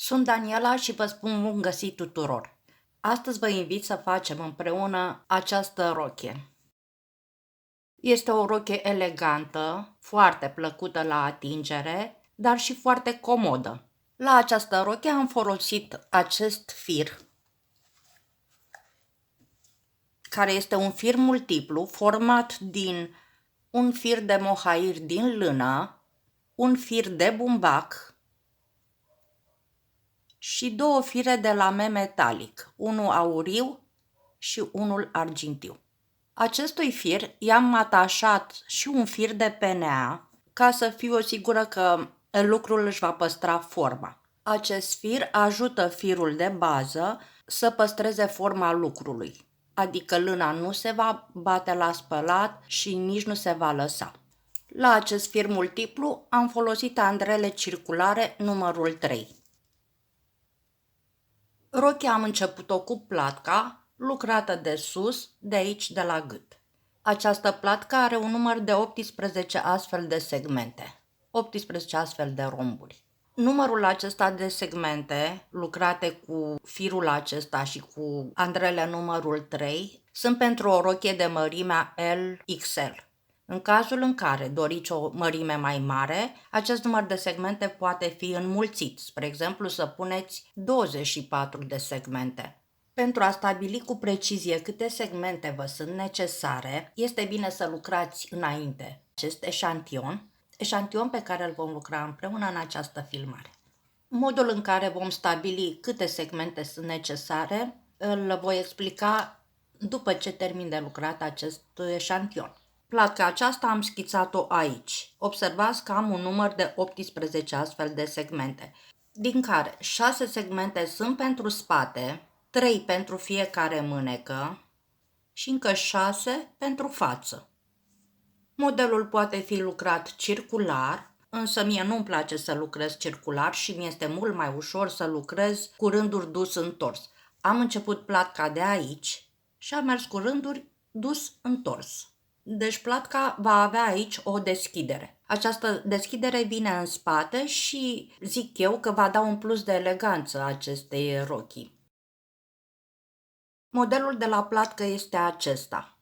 Sunt Daniela și vă spun bun găsit tuturor! Astăzi vă invit să facem împreună această rochie. Este o rochie elegantă, foarte plăcută la atingere, dar și foarte comodă. La această rochie am folosit acest fir, care este un fir multiplu, format din un fir de mohair din lână, un fir de bumbac și două fire de lame metalic, unul auriu și unul argintiu. Acestui fir i-am atașat și un fir de PNA ca să fiu sigură că lucrul își va păstra forma. Acest fir ajută firul de bază să păstreze forma lucrului, adică lâna nu se va bate la spălat și nici nu se va lăsa. La acest fir multiplu am folosit andrele circulare numărul 3. Rochia am început-o cu platca, lucrată de sus, de aici, de la gât. Această platcă are un număr de 18 astfel de segmente, 18 astfel de romburi. Numărul acesta de segmente, lucrate cu firul acesta și cu andrele numărul 3, sunt pentru o rochie de mărimea LXL. În cazul în care doriți o mărime mai mare, acest număr de segmente poate fi înmulțit, spre exemplu să puneți 24 de segmente. Pentru a stabili cu precizie câte segmente vă sunt necesare, este bine să lucrați înainte acest eșantion pe care îl vom lucra împreună în această filmare. Modul în care vom stabili câte segmente sunt necesare îl voi explica după ce termin de lucrat acest eșantion. Platca aceasta am schițat-o aici. Observați că am un număr de 18 astfel de segmente, din care 6 segmente sunt pentru spate, 3 pentru fiecare mânecă și încă 6 pentru față. Modelul poate fi lucrat circular, însă mie nu-mi place să lucrez circular și mi este mult mai ușor să lucrez cu rânduri dus întors. Am început platca de aici și am mers cu rânduri dus întors. Deci platca va avea aici o deschidere. Această deschidere vine în spate și zic eu că va da un plus de eleganță acestei rochii. Modelul de la platcă este acesta.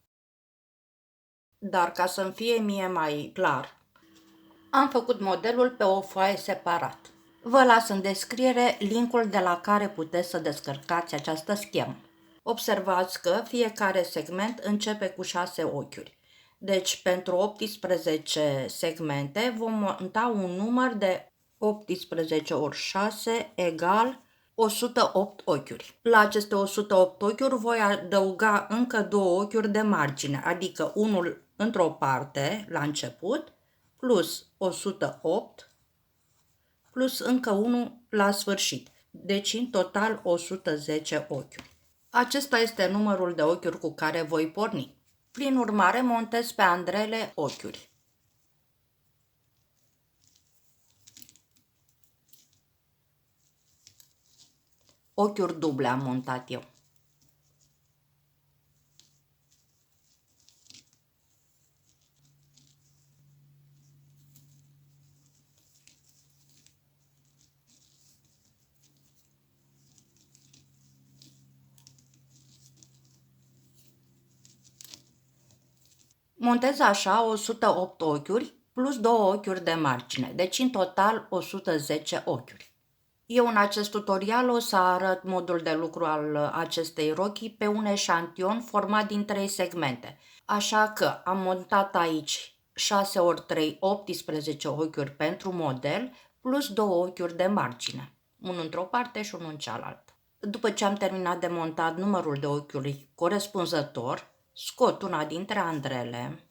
Dar ca să-mi fie mie mai clar, am făcut modelul pe o foaie separat. Vă las în descriere linkul de la care puteți să descărcați această schemă. Observați că fiecare segment începe cu 6 ochiuri. Deci pentru 18 segmente vom monta un număr de 18 ori 6 egal 108 ochiuri. La aceste 108 ochiuri voi adăuga încă 2 ochiuri de margine, adică unul într-o parte la început, plus 108, plus încă unul la sfârșit. Deci în total 110 ochiuri. Acesta este numărul de ochiuri cu care voi porni. Prin urmare, montez pe andrele ochiuri. Ochiuri duble am montat eu. Montez așa 108 ochiuri plus 2 ochiuri de margine, deci în total 110 ochiuri. Eu în acest tutorial o să arăt modul de lucru al acestei rochii pe un eșantion format din 3 segmente. Așa că am montat aici 6 ori 3, 18 ochiuri pentru model, plus 2 ochiuri de margine, unul într-o parte și unul în cealaltă. După ce am terminat de montat numărul de ochiuri corespunzător, scot una dintre andrele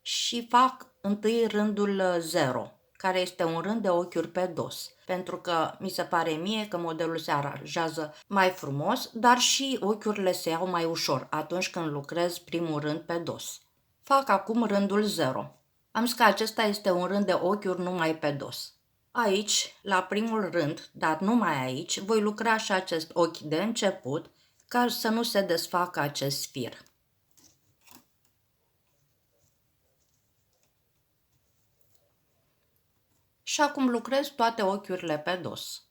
și fac întâi rândul 0, care este un rând de ochiuri pe dos, pentru că mi se pare mie că modelul se aranjează mai frumos, dar și ochiurile se iau mai ușor atunci când lucrez primul rând pe dos. Fac acum rândul 0. Am zis că acesta este un rând de ochiuri numai pe dos. Aici, la primul rând, dar numai aici, voi lucra și acest ochi de început, ca să nu se desfacă acest fir. Și acum lucrez toate ochiurile pe dos.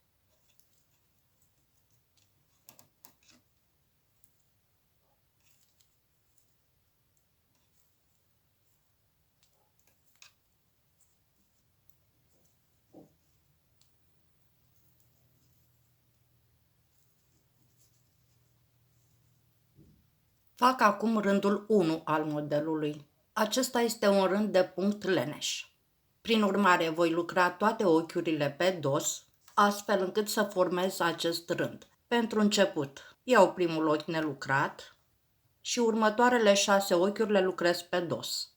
Fac acum rândul 1 al modelului. Acesta este un rând de punct leneș. Prin urmare, voi lucra toate ochiurile pe dos, astfel încât să formez acest rând. Pentru început, iau primul ochi nelucrat și următoarele 6 ochiuri le lucrez pe dos.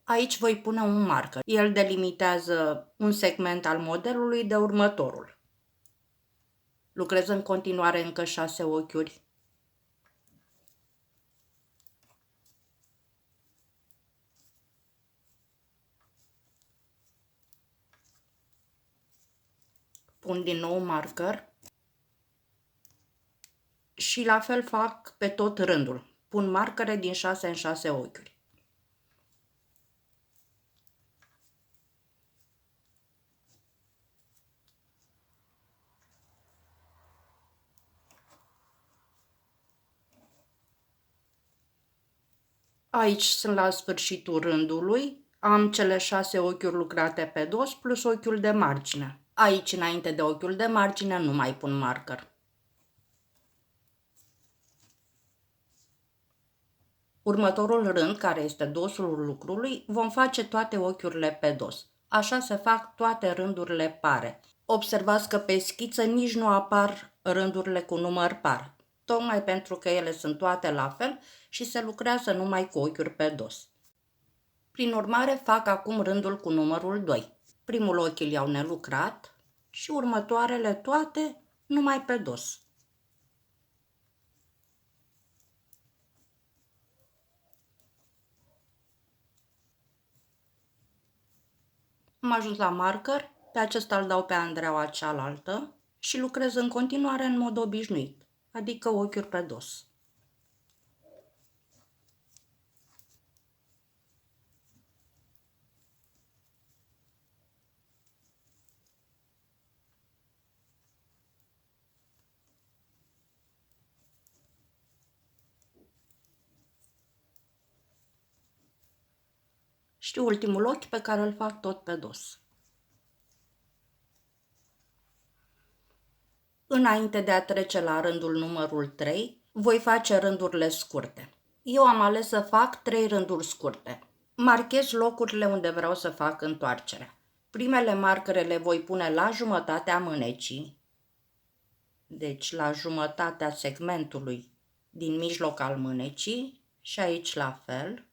Aici voi pune un marker. El delimitează un segment al modelului de următorul. Lucrez în continuare încă 6 ochiuri. Pun din nou marker și la fel fac pe tot rândul. Pun marcare din 6 în 6 ochiuri. Aici sunt la sfârșitul rândului. Am cele 6 ochiuri lucrate pe dos plus ochiul de margine. Aici, înainte de ochiul de margine, nu mai pun marker. Următorul rând, care este dosul lucrului, vom face toate ochiurile pe dos. Așa se fac toate rândurile pare. Observați că pe schiță nici nu apar rândurile cu număr par, tocmai pentru că ele sunt toate la fel și se lucrează numai cu ochiuri pe dos. Prin urmare, fac acum rândul cu numărul 2. Primul ochi îl iau nelucrat și următoarele toate numai pe dos. Am ajuns la marker, pe acesta îl dau pe Andreaua cealaltă și lucrez în continuare în mod obișnuit, adică ochiuri pe dos. Și ultimul ochi pe care îl fac tot pe dos. Înainte de a trece la rândul numărul 3, voi face rândurile scurte. Eu am ales să fac 3 rânduri scurte. Marchez locurile unde vreau să fac întoarcerea. Primele marcare le voi pune la jumătatea mânecii, deci la jumătatea segmentului din mijloc al mânecii și aici la fel.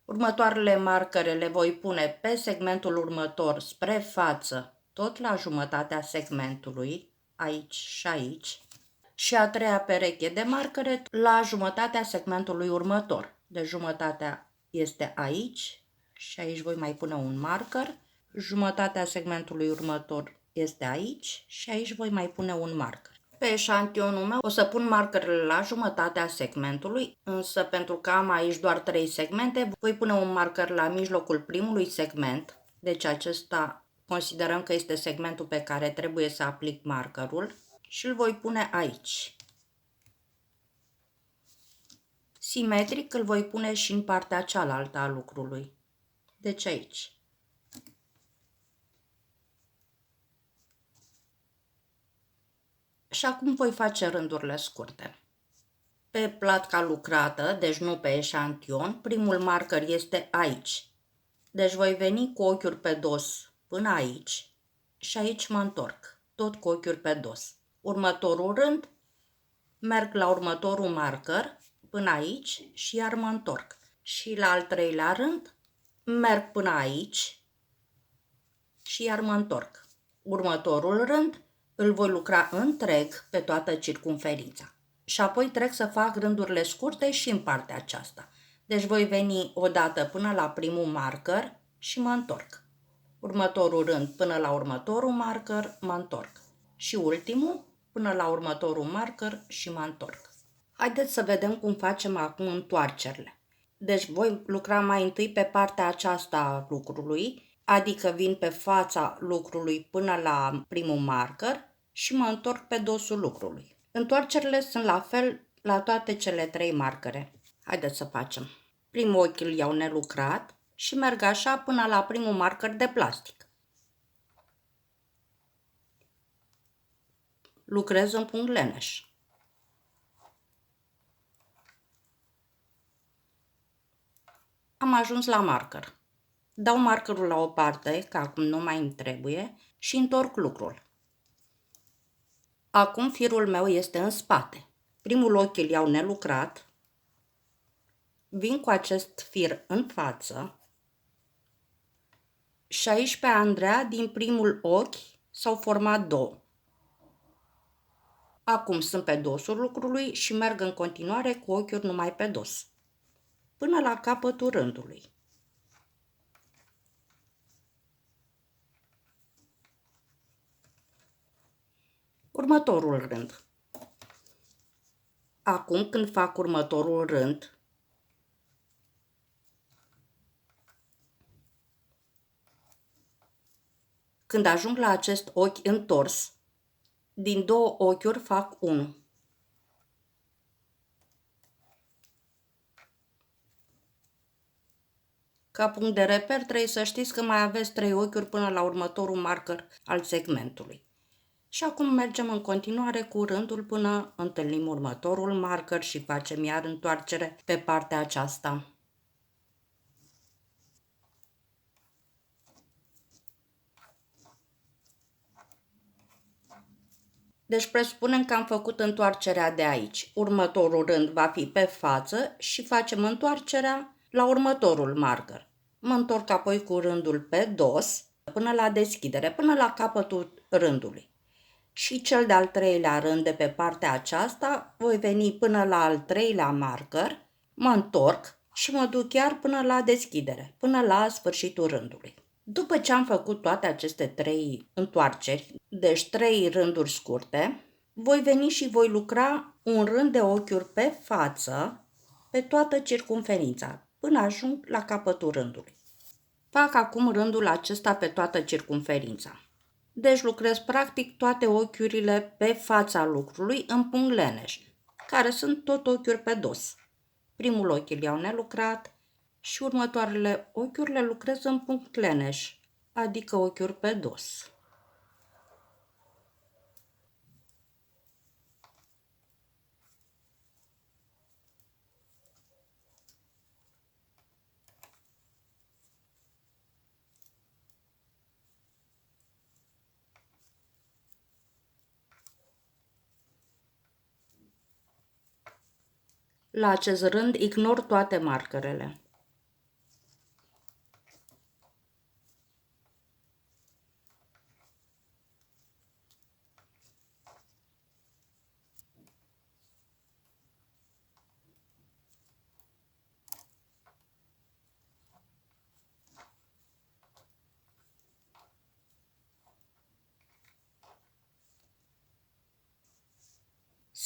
Următoarele marcare le voi pune pe segmentul următor spre față, tot la jumătatea segmentului, aici și aici. Și a treia pereche de marcare la jumătatea segmentului următor. Deci jumătatea este aici și aici voi mai pune un marker. Jumătatea segmentului următor este aici și aici voi mai pune un marker. Pe eșantionul meu o să pun markerele la jumătatea segmentului, însă pentru că am aici doar 3 segmente, voi pune un marker la mijlocul primului segment, deci acesta considerăm că este segmentul pe care trebuie să aplic markerul și îl voi pune aici. Simetric îl voi pune și în partea cealaltă a lucrului, deci aici. Și acum voi face rândurile scurte. Pe platca lucrată, deci nu pe eșantion, primul marker este aici. Deci voi veni cu ochiuri pe dos până aici și aici mă întorc, tot cu ochiuri pe dos. Următorul rând, merg la următorul marker până aici și iar mă întorc. Și la al treilea rând, merg până aici și iar mă întorc. Următorul rând, îl voi lucra întreg pe toată circumferința. Și apoi trec să fac rândurile scurte și în partea aceasta. Deci voi veni odată până la primul marker și mă întorc. Următorul rând până la următorul marker mă întorc. Și ultimul până la următorul marker și mă întorc. Haideți să vedem cum facem acum întoarcerile. Deci voi lucra mai întâi pe partea aceasta a lucrului, adică vin pe fața lucrului până la primul marker și mă întorc pe dosul lucrului. Întoarcerile sunt la fel la toate cele 3 marcere. Haideți să facem. Primul ochi îl iau nelucrat și merg așa până la primul marker de plastic. Lucrez în punct leneș. Am ajuns la marker. Dau markerul la o parte, că acum nu mai îmi trebuie, și întorc lucrul. Acum firul meu este în spate. Primul ochi îl iau nelucrat, vin cu acest fir în față și aici pe Andreea din primul ochi s-au format 2. Acum sunt pe dosul lucrului și merg în continuare cu ochiuri numai pe dos, până la capătul rândului. Următorul rând. Acum când fac următorul rând, când ajung la acest ochi întors, din 2 ochiuri fac 1. Ca punct de reper trebuie să știți că mai aveți 3 ochiuri până la următorul marker al segmentului. Și acum mergem în continuare cu rândul până întâlnim următorul marker și facem iar întoarcere pe partea aceasta. Deci presupunem că am făcut întoarcerea de aici. Următorul rând va fi pe față și facem întoarcerea la următorul marker. Mă întorc apoi cu rândul pe dos până la deschidere, până la capătul rândului. Și cel de-al 3-lea rând de pe partea aceasta voi veni până la al 3-lea marker, mă întorc și mă duc chiar până la deschidere, până la sfârșitul rândului. După ce am făcut toate aceste 3 întoarceri, deci 3 rânduri scurte, voi veni și voi lucra un rând de ochiuri pe față, pe toată circumferința, până ajung la capătul rândului. Fac acum rândul acesta pe toată circumferința. Deci lucrez practic toate ochiurile pe fața lucrului în punct leneș, care sunt tot ochiuri pe dos. Primul ochi îl iau nelucrat și următoarele ochiuri le lucrez în punct leneș, adică ochiuri pe dos. La acest rând ignor toate markerele.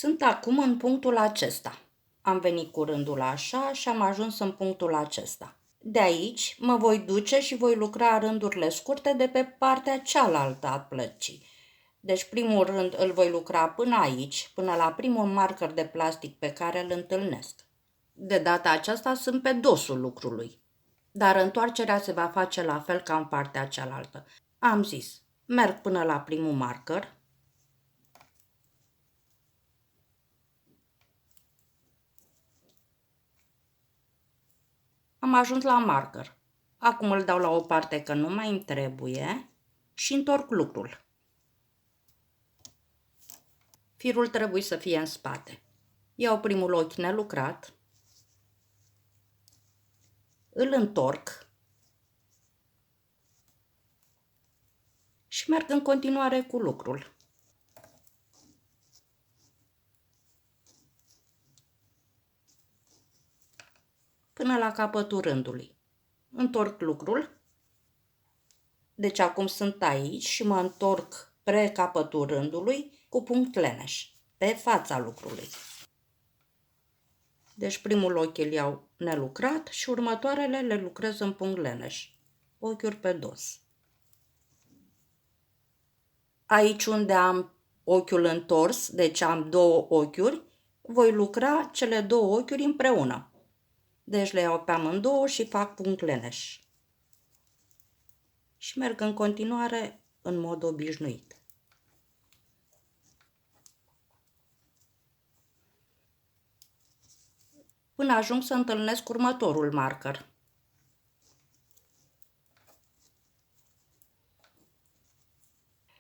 Sunt acum în punctul acesta. Am venit cu rândul așa și am ajuns în punctul acesta. De aici mă voi duce și voi lucra rândurile scurte de pe partea cealaltă a plăcii. Deci primul rând îl voi lucra până aici, până la primul marker de plastic pe care îl întâlnesc. De data aceasta sunt pe dosul lucrului, dar întoarcerea se va face la fel ca în partea cealaltă. Am zis, merg până la primul marker, am ajuns la marker. Acum îl dau la o parte că nu mai îmi trebuie și întorc lucrul. Firul trebuie să fie în spate. Iau primul ochi nelucrat, îl întorc și merg în continuare cu lucrul. Până la capătul rândului. Întorc lucrul. Deci acum sunt aici și mă întorc spre capătul rândului cu punct leneș, pe fața lucrului. Deci primul ochi îl iau nelucrat și următoarele le lucrez în punct leneș. Ochiuri pe dos. Aici unde am ochiul întors, deci am două ochiuri, voi lucra cele două ochiuri împreună. Deci le iau pe amândouă și fac punct leneș. Și merg în continuare în mod obișnuit. Până ajung să întâlnesc următorul marker.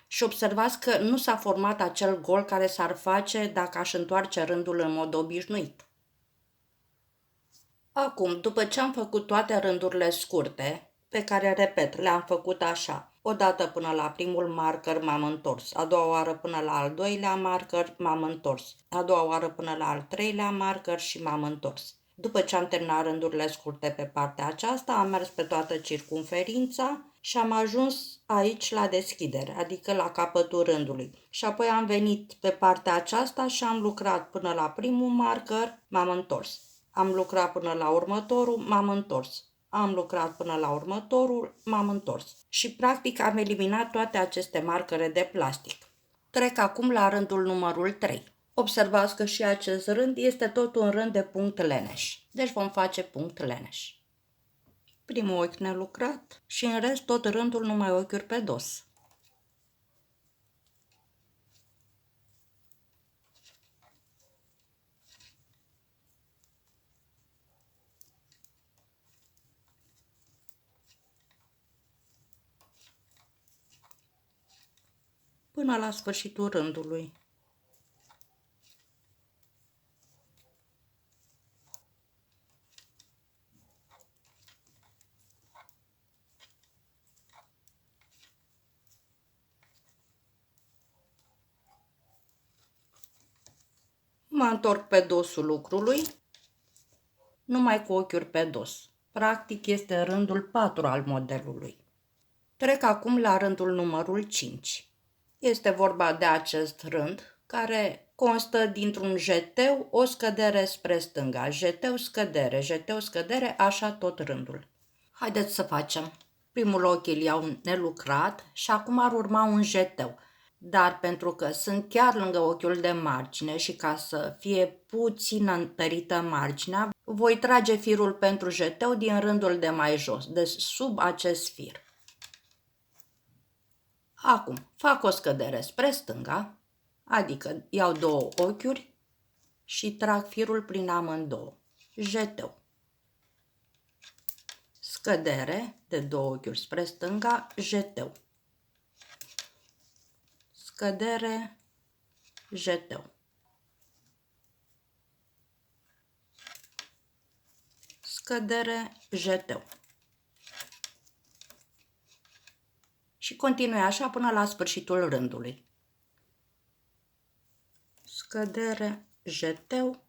Și observați că nu s-a format acel gol care s-ar face dacă aș întoarce rândul în mod obișnuit. Acum, după ce am făcut toate rândurile scurte, pe care, repet, le-am făcut așa, o dată până la primul marker m-am întors, a doua oară până la al doilea marker m-am întors, a doua oară până la al treilea marker și m-am întors. După ce am terminat rândurile scurte pe partea aceasta, am mers pe toată circumferința și am ajuns aici la deschidere, adică la capătul rândului. Și apoi am venit pe partea aceasta și am lucrat până la primul marker, m-am întors. Am lucrat până la următorul, m-am întors. Am lucrat până la următorul, m-am întors. Și practic am eliminat toate aceste marcare de plastic. Trec acum la rândul numărul 3. Observați că și acest rând este tot un rând de punct leneș. Deci vom face punct leneș. Primul ochi nelucrat și în rest tot rândul numai ochiuri pe dos. Până la sfârșitul rândului. Mă întorc pe dosul lucrului, numai cu ochiuri pe dos. Practic este rândul 4 al modelului. Trec acum la rândul numărul 5. Este vorba de acest rând care constă dintr-un jeteu, o scădere spre stânga, jeteu, scădere, așa tot rândul. Haideți să facem. Primul ochi îl iau nelucrat și acum ar urma un jeteu. Dar pentru că sunt chiar lângă ochiul de margine și ca să fie puțin întărită marginea, voi trage firul pentru jeteu din rândul de mai jos, deci sub acest fir. Acum fac o scădere spre stânga, adică iau două ochiuri și trag firul prin amândouă. Jeteu. Scădere de două ochiuri spre stânga, jeteu. Scădere, jeteu. Scădere, jeteu. Și continui așa până la sfârșitul rândului. Scădere, jeteu,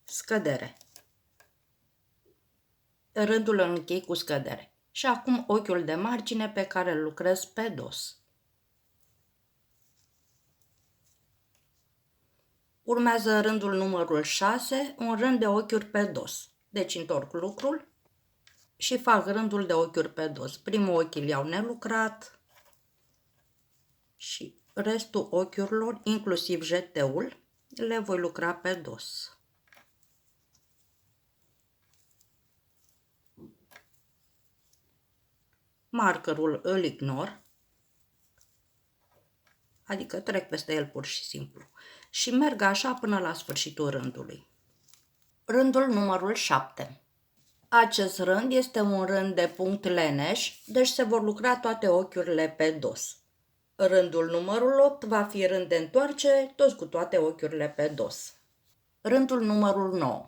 scădere. Rândul îl închei cu scădere. Și acum ochiul de margine pe care îl lucrez pe dos. Urmează rândul numărul 6, un rând de ochiuri pe dos. Deci întorc lucrul și fac rândul de ochiuri pe dos. Primul ochi îl iau nelucrat și restul ochiurilor, inclusiv jeteul, le voi lucra pe dos. Markerul îl ignor, adică trec peste el pur și simplu. Și merg așa până la sfârșitul rândului. Rândul numărul 7. Acest rând este un rând de punct leneș, deci se vor lucra toate ochiurile pe dos. Rândul numărul 8 va fi rând de întoarcere, toți cu toate ochiurile pe dos. Rândul numărul 9.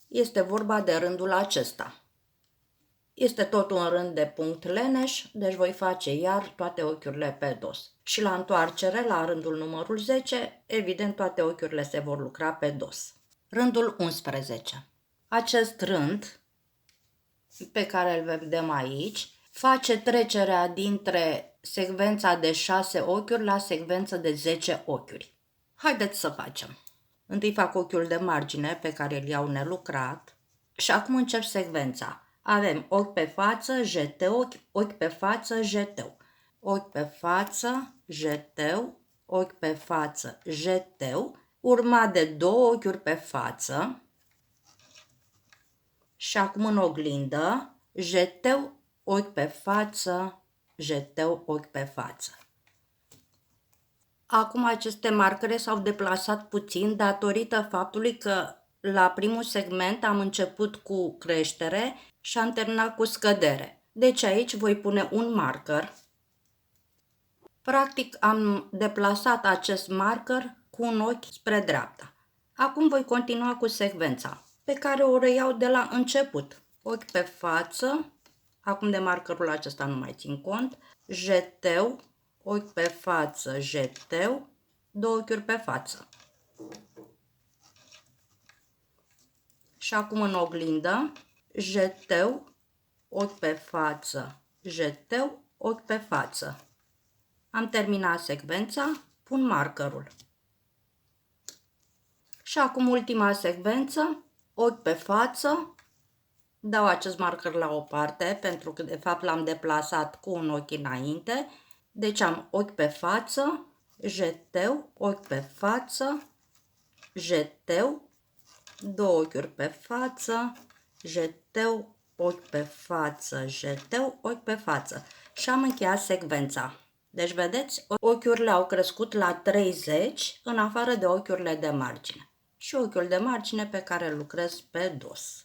Este vorba de rândul acesta. Este tot un rând de punct leneș, deci voi face iar toate ochiurile pe dos. Și la întoarcere, la rândul numărul 10, evident toate ochiurile se vor lucra pe dos. Rândul 11. Acest rând pe care îl vedem aici face trecerea dintre secvența de 6 ochiuri la secvența de 10 ochiuri. Haideți să facem. Întâi fac ochiul de margine pe care îl iau nelucrat și acum încep secvența. Avem ochi pe față, jeteu, ochi pe față, jeteu. Ochi pe față, jeteu, ochi pe față, jeteu, urmat de 2 ochiuri pe față și acum în oglindă, jeteu, ochi pe față, jeteu, ochi pe față. Acum aceste marcăre s-au deplasat puțin datorită faptului că la primul segment am început cu creștere și am terminat cu scădere. Deci aici voi pune un marker. Practic am deplasat acest marker cu un ochi spre dreapta. Acum voi continua cu secvența pe care o reiau de la început. Ochi pe față, acum de markerul acesta nu mai țin cont, jeteu, ochi pe față, jeteu, 2 ochiuri pe față. Și acum în oglindă, jeteu, ochi pe față, jeteu, ochi pe față. Am terminat secvența, pun markerul. Și acum ultima secvență, ochi pe față, dau acest marker la o parte pentru că de fapt l-am deplasat cu un ochi înainte. Deci am ochi pe față, jeteu, ochi pe față, jeteu, 2 ochiuri pe față, jeteu, ochi pe față, jeteu, ochi pe față. Și am încheiat secvența. Deci vedeți, ochiurile au crescut la 30 în afară de ochiurile de margine. Și ochiul de margine pe care lucrez pe dos.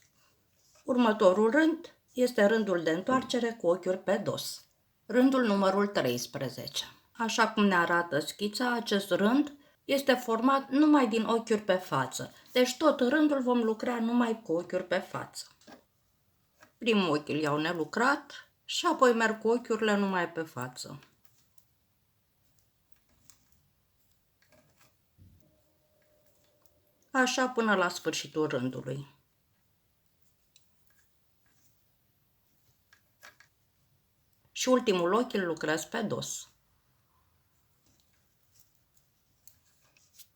Următorul rând este rândul de întoarcere cu ochiuri pe dos. Rândul numărul 13. Așa cum ne arată schița, acest rând este format numai din ochiuri pe față. Deci tot rândul vom lucra numai cu ochiuri pe față. Primul ochi îl iau nelucrat și apoi merg cu ochiurile numai pe față. Așa până la sfârșitul rândului. Și ultimul ochi îl lucrez pe dos.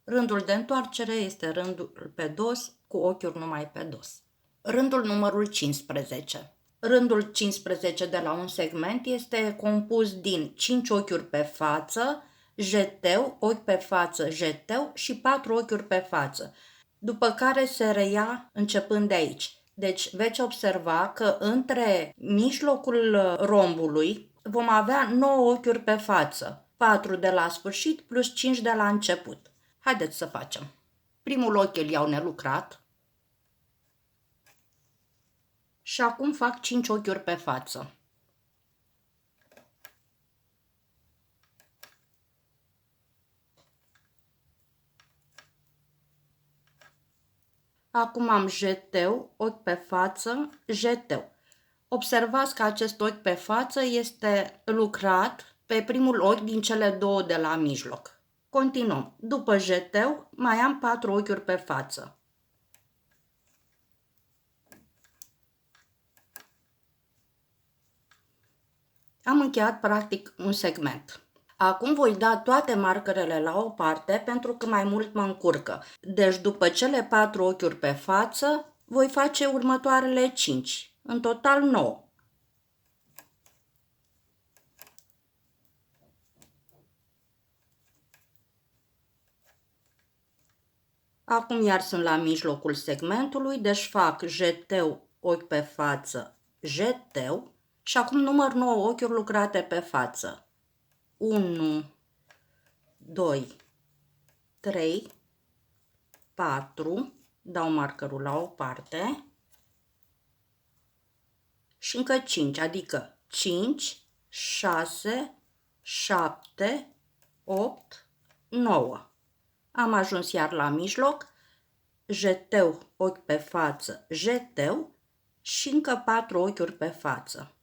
Rândul de întoarcere este rândul pe dos cu ochiuri numai pe dos. Rândul numărul 15. Rândul 15 de la un segment este compus din 5 ochiuri pe față, jeteu, ochi pe față, jeteu și 4 ochiuri pe față, după care se reia începând de aici. Deci veți observa că între mijlocul rombului vom avea 9 ochiuri pe față, 4 de la sfârșit plus 5 de la început. Haideți să facem. Primul ochi îl iau nelucrat și acum fac 5 ochiuri pe față. Acum am jeteu, ochi pe față, jeteu. Observați că acest ochi pe față este lucrat pe primul ochi din cele 2 de la mijloc. Continuăm. După jeteu mai am 4 ochiuri pe față. Am încheiat practic un segment. Acum voi da toate markerele la o parte pentru că mai mult mă încurcă. Deci după cele 4 ochiuri pe față voi face următoarele 5. În total 9. Acum iar sunt la mijlocul segmentului, deci fac jeteu, ochi pe față, jeteu și acum număr 9 ochiuri lucrate pe față. 1, 2, 3, 4, dau markerul la o parte și încă 5, adică 5, 6, 7, 8, 9. Am ajuns iar la mijloc, jeteu, ochi pe față, jeteu și încă 4 ochiuri pe față.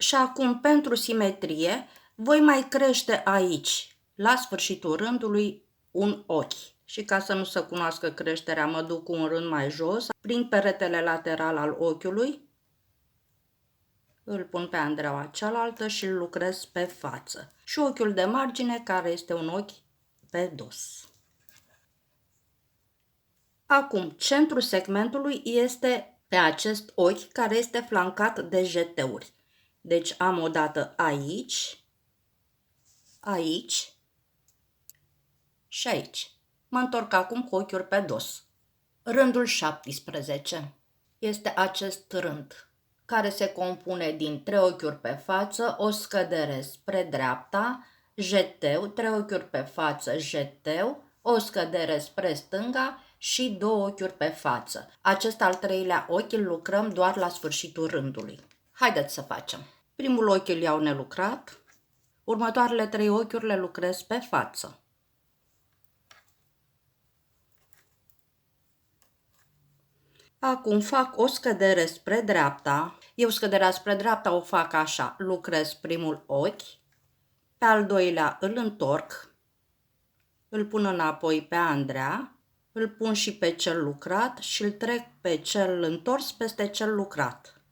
Și acum, pentru simetrie, voi mai crește aici, la sfârșitul rândului, un ochi. Și ca să nu se cunoască creșterea, mă duc cu un rând mai jos, prind peretele lateral al ochiului, îl pun pe andreaua cealaltă și îl lucrez pe față. Și ochiul de margine, care este un ochi pe dos. Acum, centrul segmentului este pe acest ochi care este flancat de jeteuri. Deci am o dată aici, aici și aici. Mă întorc acum cu ochiul pe dos. Rândul 17 este acest rând, care se compune din 3 ochiuri pe față, o scădere spre dreapta, jeteu, 3 ochiuri pe față, jeteu, o scădere spre stânga și 2 ochiuri pe față. Acest al treilea ochi îl lucrăm doar la sfârșitul rândului. Haideți să facem. Primul ochi îl iau nelucrat, următoarele 3 ochiuri le lucrez pe față. Acum fac o scădere spre dreapta. Eu scăderea spre dreapta o fac așa. Lucrez primul ochi, pe al doilea îl întorc, îl pun înapoi pe Andrea, îl pun și pe cel lucrat și îl trec pe cel întors peste cel lucrat.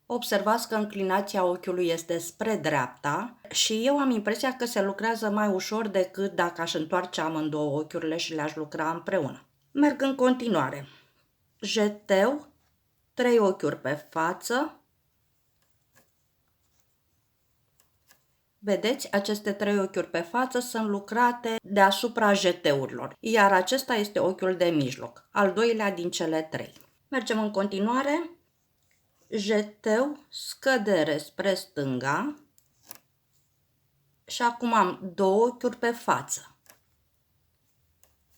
Observați că înclinația ochiului este spre dreapta și eu am impresia că se lucrează mai ușor decât dacă aș întoarce amândouă ochiurile și le-aș lucra împreună. Merg în continuare. Jeteu, 3 ochiuri pe față. Vedeți, aceste 3 ochiuri pe față sunt lucrate deasupra jeteurilor, iar acesta este ochiul de mijloc, al doilea din cele 3. Mergem în continuare. Jeteu, scădere spre stânga și acum am 2 ochiuri pe față,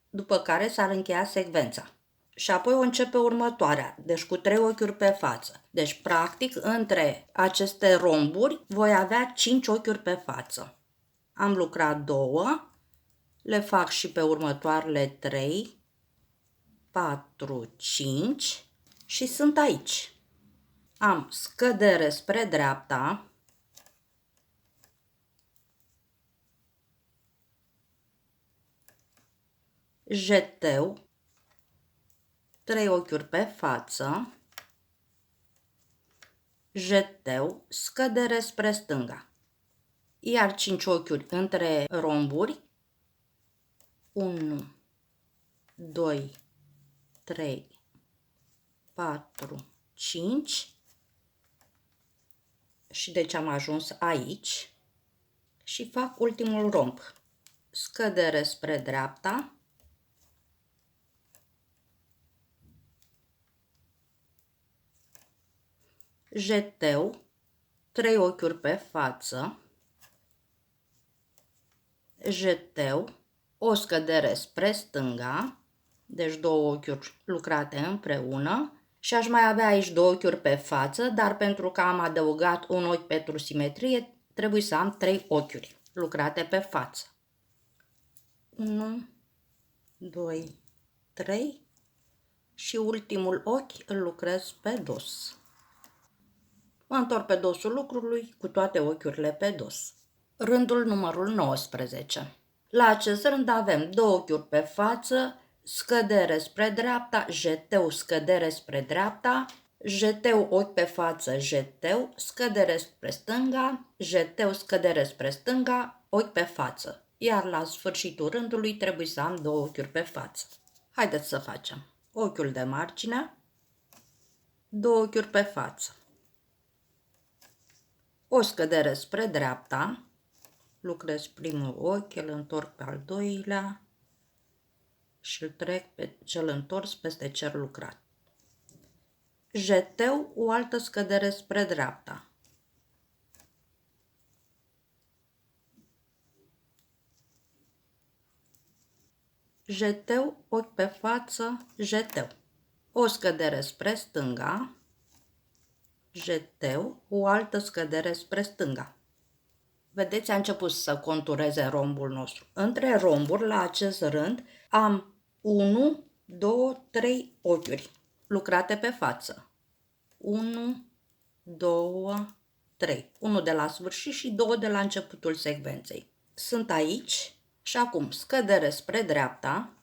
după care s-ar încheia secvența. Și apoi o începe următoarea, deci cu 3 ochiuri pe față. Deci, practic, între aceste romburi voi avea 5 ochiuri pe față. Am lucrat 2, le fac și pe următoarele 3, 4, 5 și sunt aici. Am scădere spre dreapta, jeteu, 3 ochiuri pe față, jeteu, scădere spre stânga, iar 5 ochiuri între romburi, 1, 2, 3, 4, 5 și deci am ajuns aici și fac ultimul romb, scădere spre dreapta, jeteu, 3 ochiuri pe față, jeteu, o scădere spre stânga, deci 2 ochiuri lucrate împreună și aș mai avea aici 2 ochiuri pe față, dar pentru că am adăugat un ochi pentru simetrie, trebuie să am 3 ochiuri lucrate pe față. 1, 2, 3 și ultimul ochi îl lucrez pe dos. Mă întorc pe dosul lucrului cu toate ochiurile pe dos. Rândul numărul 19. La acest rând avem 2 ochiuri pe față, scădere spre dreapta, jeteu, scădere spre dreapta, jeteu, ochi pe față, jeteu, scădere spre stânga, jeteu, scădere spre stânga, ochi pe față. Iar la sfârșitul rândului trebuie să am 2 ochiuri pe față. Haideți să facem. Ochiul de margine, 2 ochiuri pe față. O scădere spre dreapta, lucrez primul ochi, îl întorc pe al doilea și îl trec pe cel întors peste cel lucrat. Jeteu, o altă scădere spre dreapta. Jeteu, ochi pe față, jeteu. O scădere spre stânga, jeteu, o altă scădere spre stânga. Vedeți, a început să contureze rombul nostru. Între romburi, la acest rând, am 1, 2, 3 ochiuri lucrate pe față. 1, 2, 3. 1 de la sfârșit și 2 de la începutul secvenței. Sunt aici Și acum scădere spre dreapta,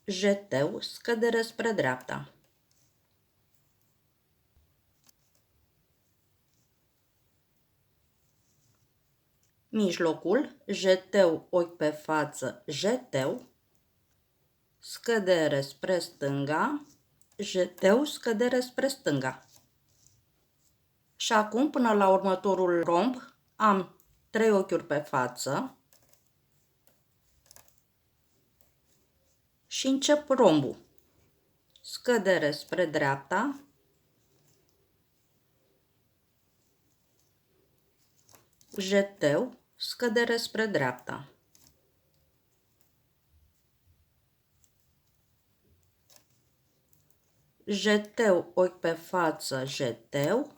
jeteu, scădere spre dreapta. Mijlocul, jeteu, ochi pe față, jeteu, scădere spre stânga, jeteu, scădere spre stânga. Și acum, până la următorul romb, am 3 ochiuri pe față și încep rombul. Scădere spre dreapta, jeteu, scădere spre dreapta. Jeteu, ochi pe față, jeteu,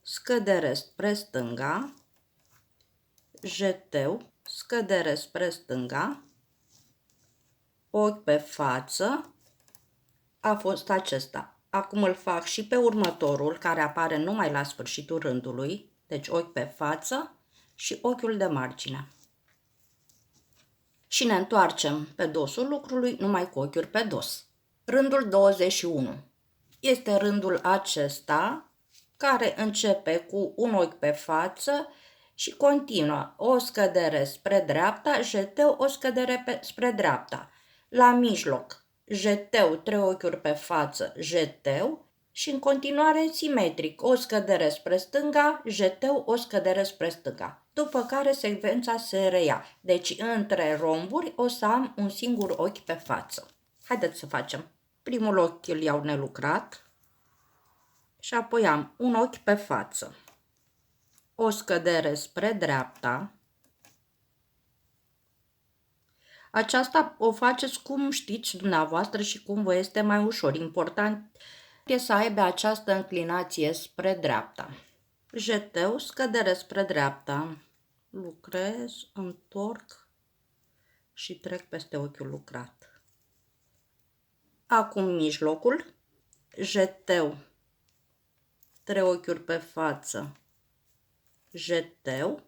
scădere spre stânga, jeteu, scădere spre stânga, ochi pe față, a fost acesta. Acum îl fac și pe următorul, care apare numai la sfârșitul rândului, deci ochi pe față și ochiul de margine. Și ne întoarcem pe dosul lucrului numai cu ochiuri pe dos. Rândul 21. Este rândul acesta care începe cu un ochi pe față și continuă o scădere spre dreapta, jeteu, o scădere spre dreapta. La mijloc, jeteu, 3 ochiuri pe față, jeteu și în continuare simetric, o scădere spre stânga, jeteu, o scădere spre stânga. După care secvența se reia. Deci între romburi o să am un singur ochi pe față. Haideți să facem. Primul ochi îl iau nelucrat și apoi am un ochi pe față. O scădere spre dreapta. Aceasta o faceți cum știți dumneavoastră și cum vă este mai ușor. Important e să aibă această înclinație spre dreapta. Jeteu, scădere spre dreapta. Lucrez, întorc și trec peste ochiul lucrat. Acum mijlocul. Jeteu, 3 ochiuri pe față. Jeteu,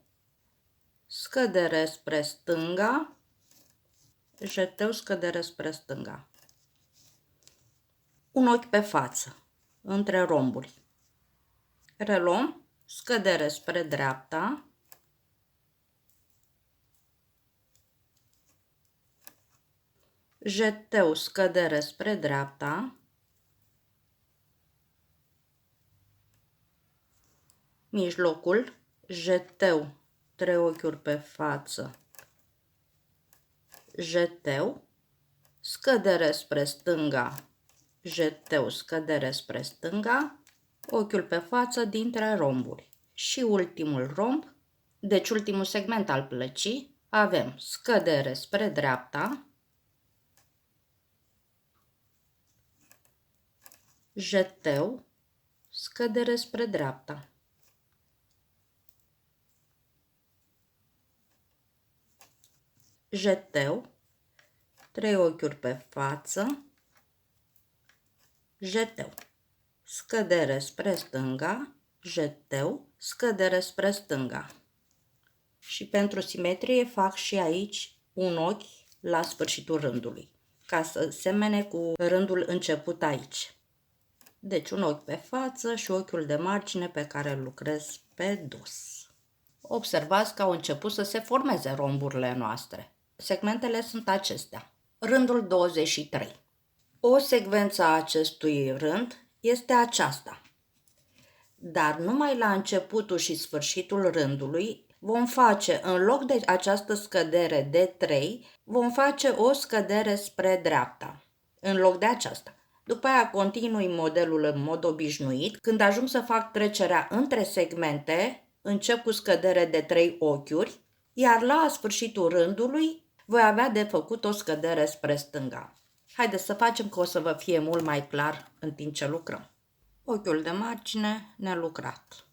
scădere spre stânga, jeteu, scădere spre stânga. Un ochi pe față, între romburi. Reluăm, scădere spre dreapta, jeteu, scădere spre dreapta, mijlocul, jeteu, 3 ochiuri pe față, jeteu, scădere spre stânga, jeteu, scădere spre stânga, ochiul pe față dintre romburi. Și ultimul romb, deci ultimul segment al plăcii, avem scădere spre dreapta, jeteu, scădere spre dreapta. Jeteu, 3 ochiuri pe față, jeteu, scădere spre stânga, jeteu, scădere spre stânga. Și pentru simetrie fac și aici un ochi la sfârșitul rândului, ca să semene cu rândul început aici. Deci un ochi pe față și ochiul de margine pe care îl lucrez pe dos. Observați că au început să se formeze romburile noastre. Segmentele sunt acestea. Rândul 23. O secvență a acestui rând este aceasta. Dar numai la începutul și sfârșitul rândului vom face, în loc de această scădere de 3, vom face o scădere spre dreapta, în loc de aceasta. După aia continui modelul în mod obișnuit. Când ajung să fac trecerea între segmente, încep cu scădere de 3 ochiuri, iar la sfârșitul rândului voi avea de făcut o scădere spre stânga. Haideți să facem că o să vă fie mult mai clar în timp ce lucrăm. Ochiul de margine nelucrat.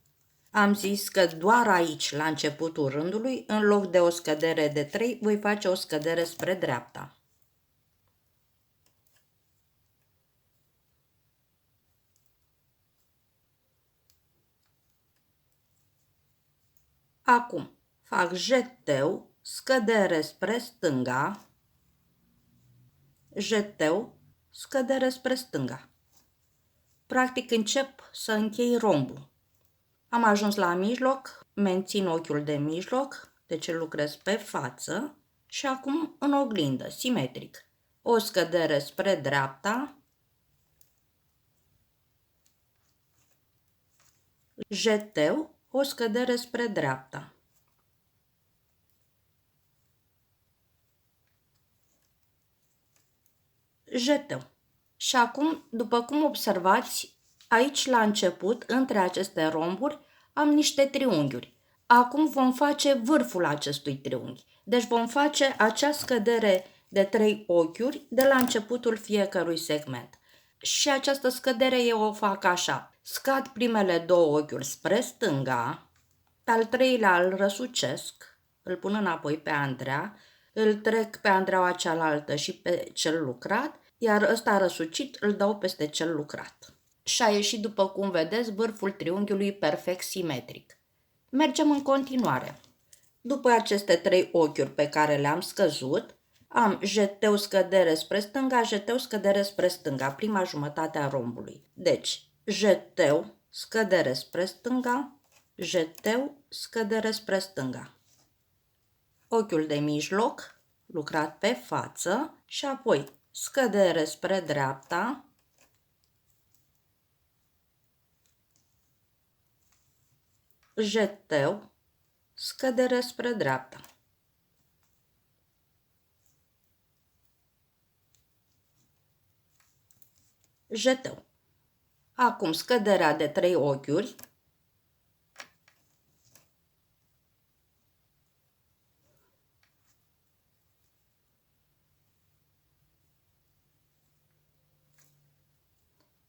Am zis că doar aici, la începutul rândului, în loc de o scădere de 3, voi face o scădere spre dreapta. Acum fac jeteu, scădere spre stânga, jeteu, scădere spre stânga. Practic încep să închei rombul. Am ajuns la mijloc, mențin ochiul de mijloc, deci îl lucrez pe față și acum în oglindă, simetric. O scădere spre dreapta, jeteu, o scădere spre dreapta. Jeteu. Și acum, după cum observați, aici la început, între aceste romburi, am niște triunghiuri. Acum vom face vârful acestui triunghi. Deci vom face acea scădere de 3 ochiuri de la începutul fiecărui segment. Și această scădere eu o fac așa. Scad primele 2 ochiuri spre stânga, pe al treilea îl răsucesc, îl pun înapoi pe Andreea, îl trec pe Andreaua cealaltă și pe cel lucrat, iar ăsta răsucit îl dau peste cel lucrat. Și a ieșit, după cum vedeți, vârful triunghiului perfect simetric. Mergem în continuare. După aceste 3 ochiuri pe care le-am scăzut, am jeteu scădere spre stânga, jeteu scădere spre stânga, prima jumătate a rombului. Deci, jeteu scădere spre stânga, jeteu scădere spre stânga. Ochiul de mijloc, lucrat pe față și apoi scădere spre dreapta, jeteu, scădere spre dreapta. Jeteu. Acum scăderea de 3 ochiuri,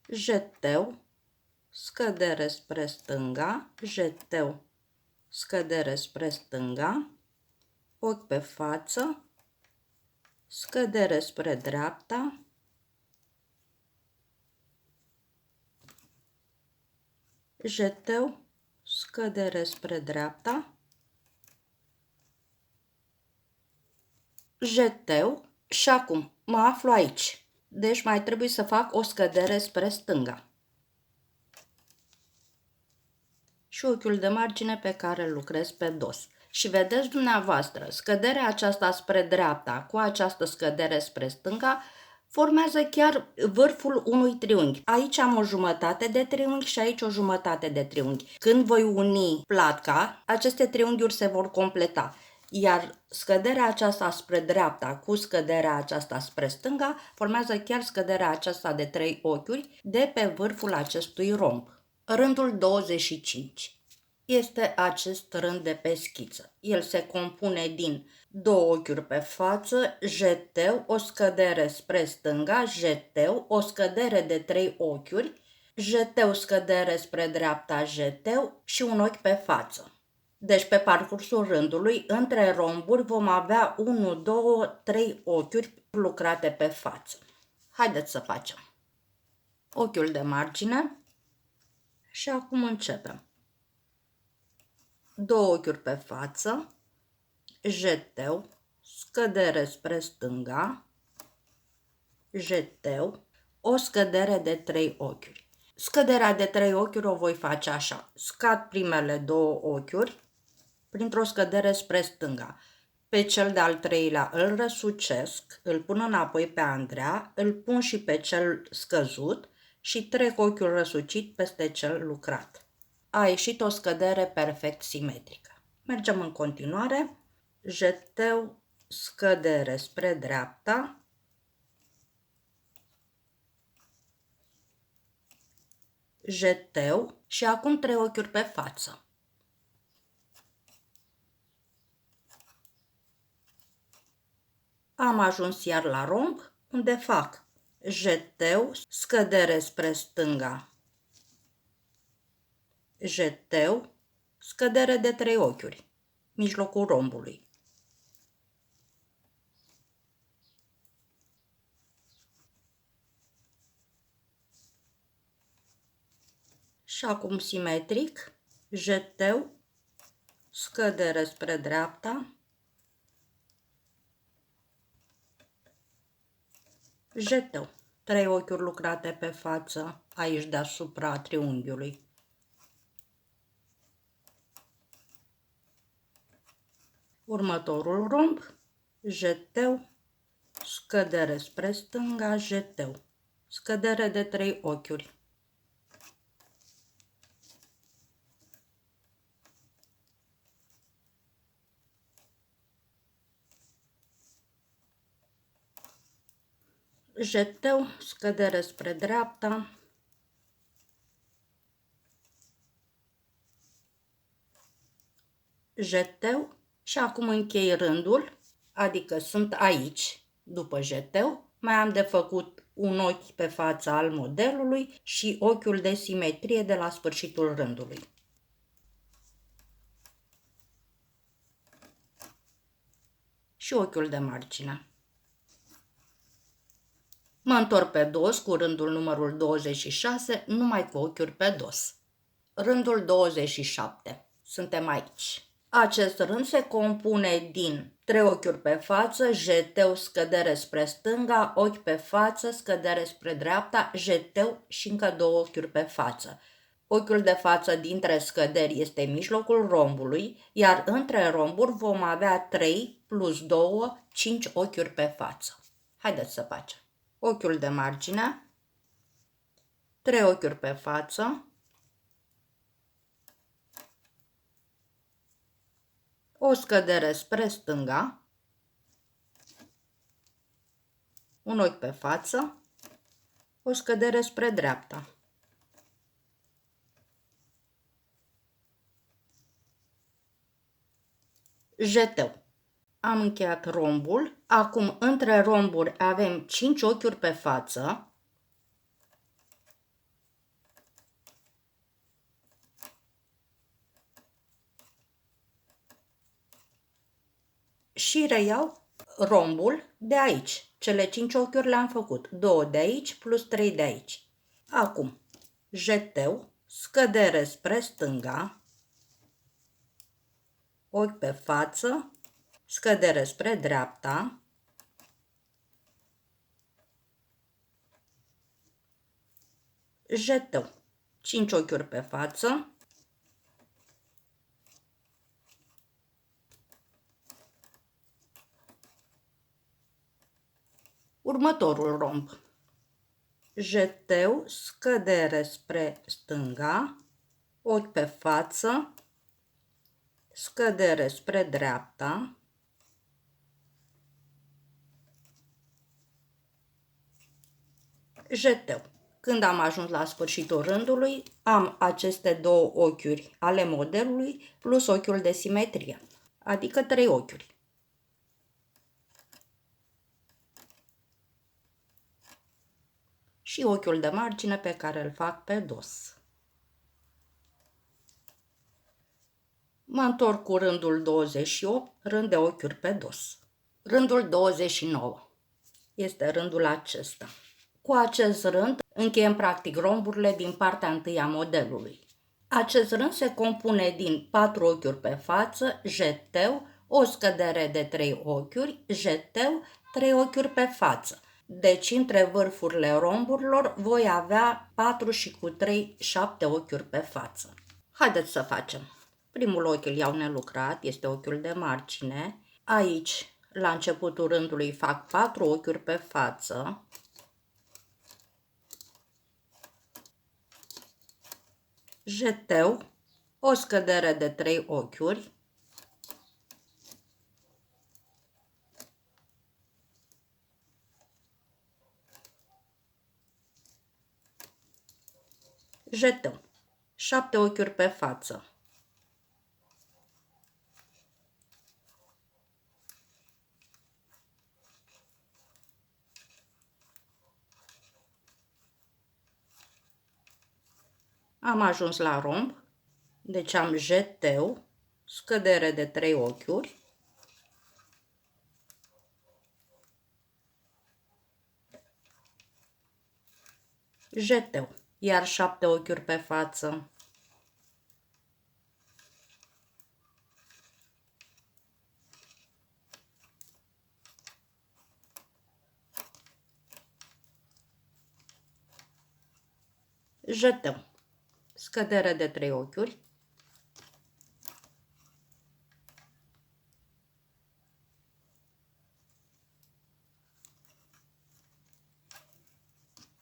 jeteu, scădere spre stânga, jeteu, scădere spre stânga, ochi pe față, scădere spre dreapta, jeteu, scădere spre dreapta, jeteu și acum mă aflu aici. Deci mai trebuie să fac o scădere spre stânga. Și ochiul de margine pe care îl lucrez pe dos. Și vedeți dumneavoastră, scăderea aceasta spre dreapta cu această scădere spre stânga formează chiar vârful unui triunghi. Aici am o jumătate de triunghi și aici o jumătate de triunghi. Când voi uni platca, aceste triunghiuri se vor completa. Iar scăderea aceasta spre dreapta cu scăderea aceasta spre stânga formează chiar scăderea aceasta de 3 ochiuri de pe vârful acestui romb. Rândul 25 este acest rând de pe schiță. El se compune din 2 ochiuri pe față, jeteu, o scădere spre stânga, jeteu, o scădere de 3 ochiuri, jeteu, scădere spre dreapta, jeteu și un ochi pe față. Deci pe parcursul rândului, între romburi vom avea 1, 2, 3 ochiuri lucrate pe față. Haideți să facem. Ochiul de margine și acum începem. 2 ochiuri pe față, jeteu, scădere spre stânga, jeteu, o scădere de 3 ochiuri. Scăderea de 3 ochiuri o voi face așa. Scad primele 2 ochiuri printr-o scădere spre stânga. Pe cel de-al treilea îl răsucesc, îl pun înapoi pe Andreea, îl pun și pe cel scăzut și trec ochiul răsucit peste cel lucrat. A ieșit o scădere perfect simetrică. Mergem în continuare. Jeteu, scădere spre dreapta, jeteu și acum 3 ochiuri pe față. Am ajuns iar la romb, unde fac jeteu, scădere spre stânga, jeteu, scădere de 3 ochiuri, mijlocul rombului. Și acum simetric, jeteu, scădere spre dreapta, jeteu. 3 ochiuri lucrate pe față, aici deasupra triunghiului. Următorul romb, jeteu, scădere spre stânga, jeteu. Scădere de 3 ochiuri. Jeteu, scădere spre dreapta, jeteu și acum închei rândul, adică sunt aici, după jeteu, mai am de făcut un ochi pe fața al modelului și ochiul de simetrie de la sfârșitul rândului. Și ochiul de margine. Mă întorc pe dos cu rândul numărul 26, numai cu ochiuri pe dos. Rândul 27. Suntem aici. Acest rând se compune din 3 ochiuri pe față, jeteu, scădere spre stânga, ochi pe față, scădere spre dreapta, jeteu și încă 2 ochiuri pe față. Ochiul de față dintre scăderi este în mijlocul rombului, iar între romburi vom avea 3 plus 2, 5 ochiuri pe față. Haideți să facem. Ochiul de margine, 3 ochiuri pe față, o scădere spre stânga, un ochi pe față, o scădere spre dreapta. Jeteu. Am încheiat rombul. Acum între romburi avem 5 ochiuri pe față. Și reiau rombul de aici. Cele 5 ochiuri le-am făcut. 2 de aici plus 3 de aici. Acum, jeteu, scădere spre stânga, ochi pe față, scădere spre dreapta, jeteu, 5 ochiuri pe față, următorul romb, jeteu, scădere spre stânga, ochi pe față, scădere spre dreapta, jeteu. Când am ajuns la sfârșitul rândului, am aceste 2 ochiuri ale modelului plus ochiul de simetrie, adică 3 ochiuri. Și ochiul de margine pe care îl fac pe dos. Mă întorc cu rândul 28, rând de ochiuri pe dos. Rândul 29 este rândul acesta. Cu acest rând încheiem practic romburile din partea întâi a modelului. Acest rând se compune din 4 ochiuri pe față, jeteu, o scădere de 3 ochiuri, jeteu, 3 ochiuri pe față. Deci între vârfurile romburilor voi avea 4 și cu 3, 7 ochiuri pe față. Haideți să facem. Primul ochi îl iau nelucrat, este ochiul de margine. Aici, la începutul rândului, fac 4 ochiuri pe față. Jeteu, o scădere de 3 ochiuri. Jeteu, 7 ochiuri pe față. Am ajuns la romb, deci am jeteu, scădere de 3 ochiuri, jeteu, iar 7 ochiuri pe față, Jetăm. Scădere de 3 ochiuri.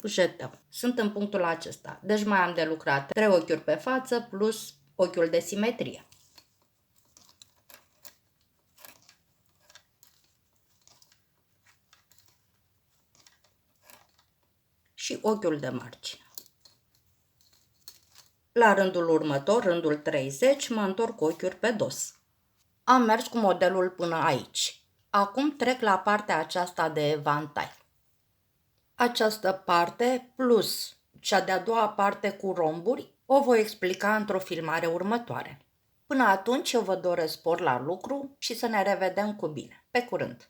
Jetăm. Sunt în punctul acesta, deci mai am de lucrat 3 ochiuri pe față plus ochiul de simetrie. Și ochiul de margine. La rândul următor, rândul 30, mă întorc cu ochiuri pe dos. Am mers cu modelul până aici. Acum trec la partea aceasta de evantai. Această parte plus cea de-a doua parte cu romburi o voi explica într-o filmare următoare. Până atunci eu vă doresc spor la lucru și să ne revedem cu bine. Pe curând!